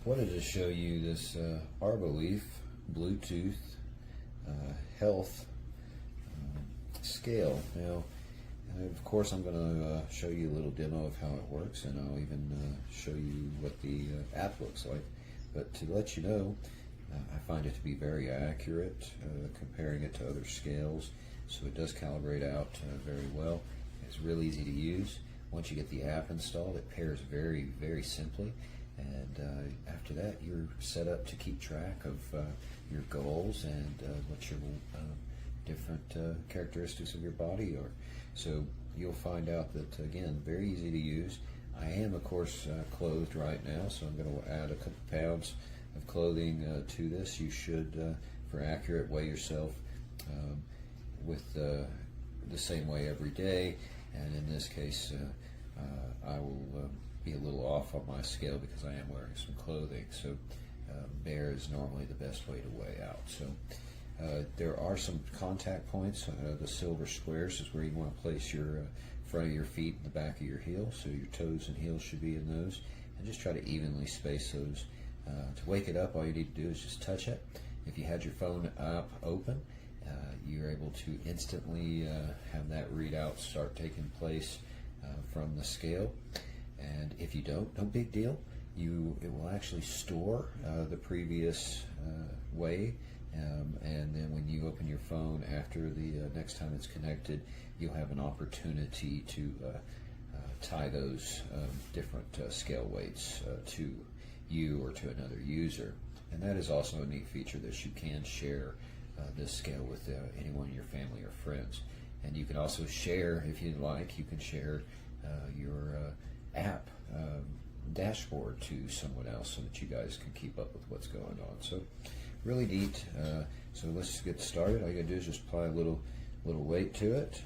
Wanted to show you this Arboleaf Bluetooth health scale. Now, of course, I'm going to show you a little demo of how it works, and I'll even show you what the app looks like. But to let you know, I find it to be very accurate, comparing it to other scales. So it does calibrate out very well. It's real easy to use. Once you get the app installed, it pairs very, very simply. And after that, you're set up to keep track of your goals and what your different characteristics of your body are. So you'll find out that, again, very easy to use. I am, of course, clothed right now, so I'm going to add a couple pounds of clothing to this. You should, for accurate, weigh yourself with the same way every day. And in this case, I will be a little off on my scale because I am wearing some clothing. So bare is normally the best way to weigh out. So there are some contact points. The silver squares is where you want to place your front of your feet and the back of your heel. So your toes and heels should be in those. And just try to evenly space those. To wake it up, all you need to do is just touch it. If you had your phone app open, you're able to instantly have that readout start taking place from the scale. And if you don't, no big deal. It will actually store the previous weigh, and then when you open your phone after the next time it's connected, you'll have an opportunity to tie those different scale weights to you or to another user. And that is also a neat feature, that you can share this scale with anyone in your family or friends. And you can also share, if you'd like, you can share your app dashboard to someone else so that you guys can keep up with what's going on. So really neat. So let's get started. All you gotta do is just apply a little weight to it,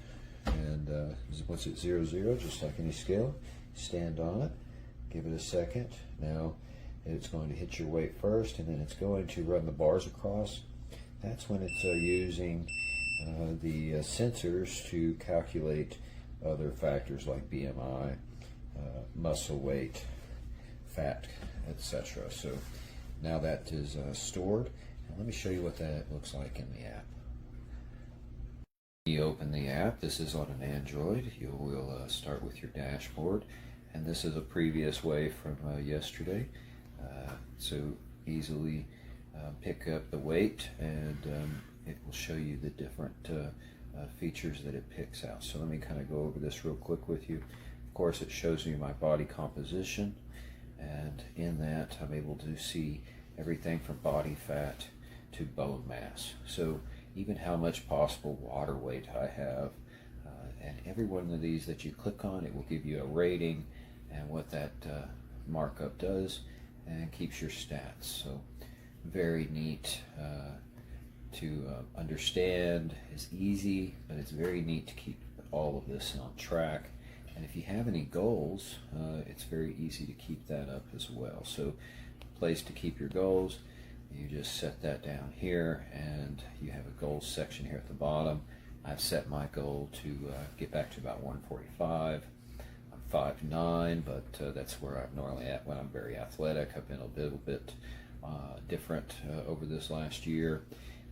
and once it's 0, just like any scale, stand on it, give it a second. Now it's going to hit your weight first, and then it's going to run the bars across. That's when it's using the sensors to calculate other factors like BMI, muscle weight, fat, etc. So now that is stored, and let me show you what that looks like in the app. You open the app. This is on an Android. You will start with your dashboard, and this is a previous way from yesterday. So easily pick up the weight, and it will show you the different features that it picks out. So let me kind of go over this real quick with you. Of course, it shows me my body composition, and in that I'm able to see everything from body fat to bone mass. So even how much possible water weight I have, and every one of these that you click on, it will give you a rating and what that markup does, and keeps your stats. So very neat to understand. It's easy, but it's very neat to keep all of this on track. And if you have any goals, it's very easy to keep that up as well. So place to keep your goals, you just set that down here, and you have a goals section here at the bottom. I've set my goal to get back to about 145. I'm 5'9", but that's where I'm normally at when I'm very athletic. I've been a little bit different over this last year.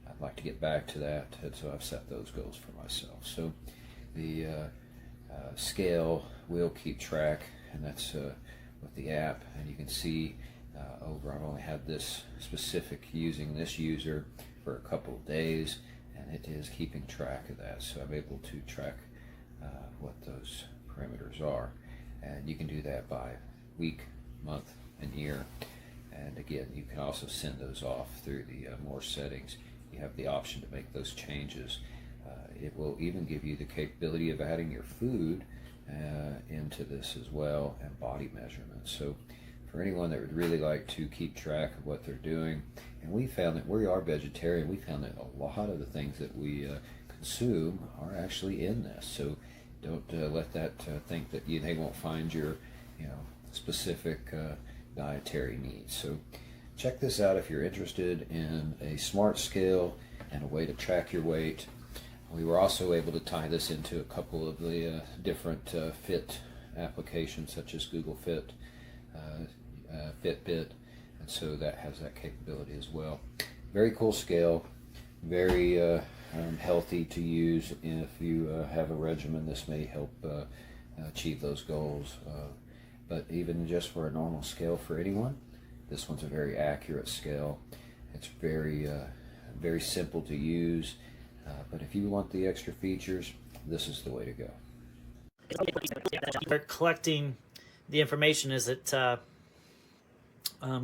I'd like to get back to that, and so I've set those goals for myself. So the scale will keep track, and that's with the app. And you can see I've only had this specific using this user for a couple of days, and it is keeping track of that. So I'm able to track what those parameters are. And you can do that by week, month, and year. And again, you can also send those off through the more settings. You have the option to make those changes. It will even give you the capability of adding your food into this as well, and body measurements. So for anyone that would really like to keep track of what they're doing, and we found that we are vegetarian, we found that a lot of the things that we consume are actually in this. So don't let that think that they won't find your specific dietary needs. So check this out if you're interested in a smart scale and a way to track your weight. We were also able to tie this into a couple of the different Fit applications, such as Google Fit, Fitbit, and so that has that capability as well. Very cool scale, very healthy to use. If you have a regimen, this may help achieve those goals. But even just for a normal scale for anyone, this one's a very accurate scale. It's very very simple to use, but if you want the extra features, this is the way to go. Collecting the information is it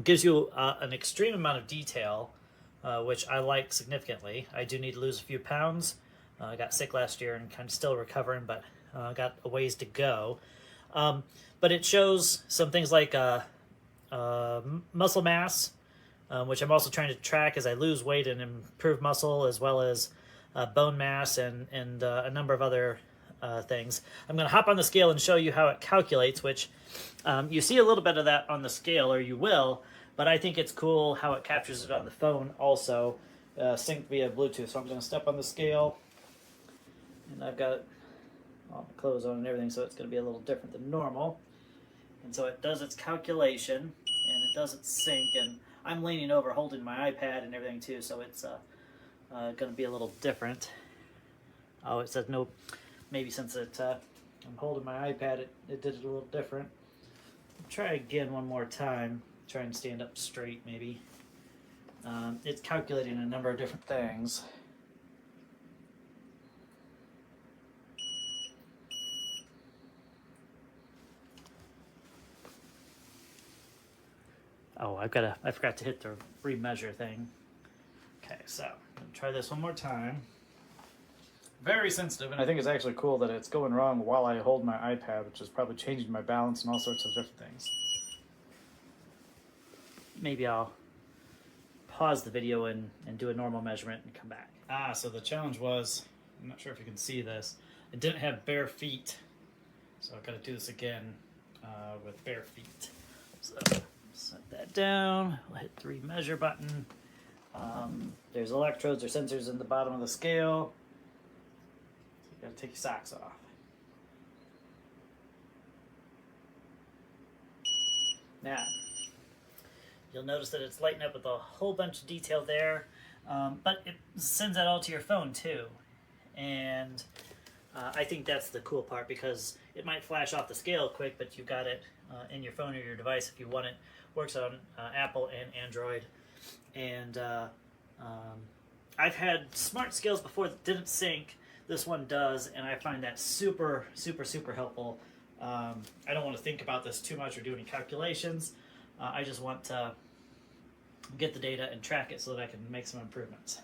gives you an extreme amount of detail, which I like significantly. I do need to lose a few pounds. I got sick last year and kind of still recovering, but got a ways to go. But it shows some things like muscle mass, which I'm also trying to track as I lose weight and improve muscle, as well as bone mass and a number of other things. I'm going to hop on the scale and show you how it calculates, which you see a little bit of that on the scale, or you will, but I think it's cool how it captures it on the phone also, synced via Bluetooth. So I'm going to step on the scale, and I've got all my clothes on and everything, so it's going to be a little different than normal. And so it does its calculation, and it does its sync, and I'm leaning over holding my iPad and everything too, so it's going to be a little different. Oh, it says no. Maybe since I'm holding my iPad, it did it a little different. I'll try again one more time. Try and stand up straight, maybe. It's calculating a number of different things. Oh, I forgot to hit the remeasure thing. Okay, so I'm gonna try this one more time. Very sensitive, and I think it's actually cool that it's going wrong while I hold my iPad, which is probably changing my balance and all sorts of different things. Maybe I'll pause the video and do a normal measurement and come back. So the challenge was, I'm not sure if you can see this, I didn't have bare feet, so I've got to do this again with bare feet. So set that down, we'll hit the remeasure button. There's electrodes or sensors in the bottom of the scale. So you got to take your socks off. Now, you'll notice that it's lighting up with a whole bunch of detail there, but it sends that all to your phone too. And I think that's the cool part, because it might flash off the scale quick, but you've got it in your phone or your device if you want it. Works on Apple and Android. And I've had smart scales before that didn't sync. This one does, and I find that super, super, super helpful. I don't want to think about this too much or do any calculations. I just want to get the data and track it so that I can make some improvements.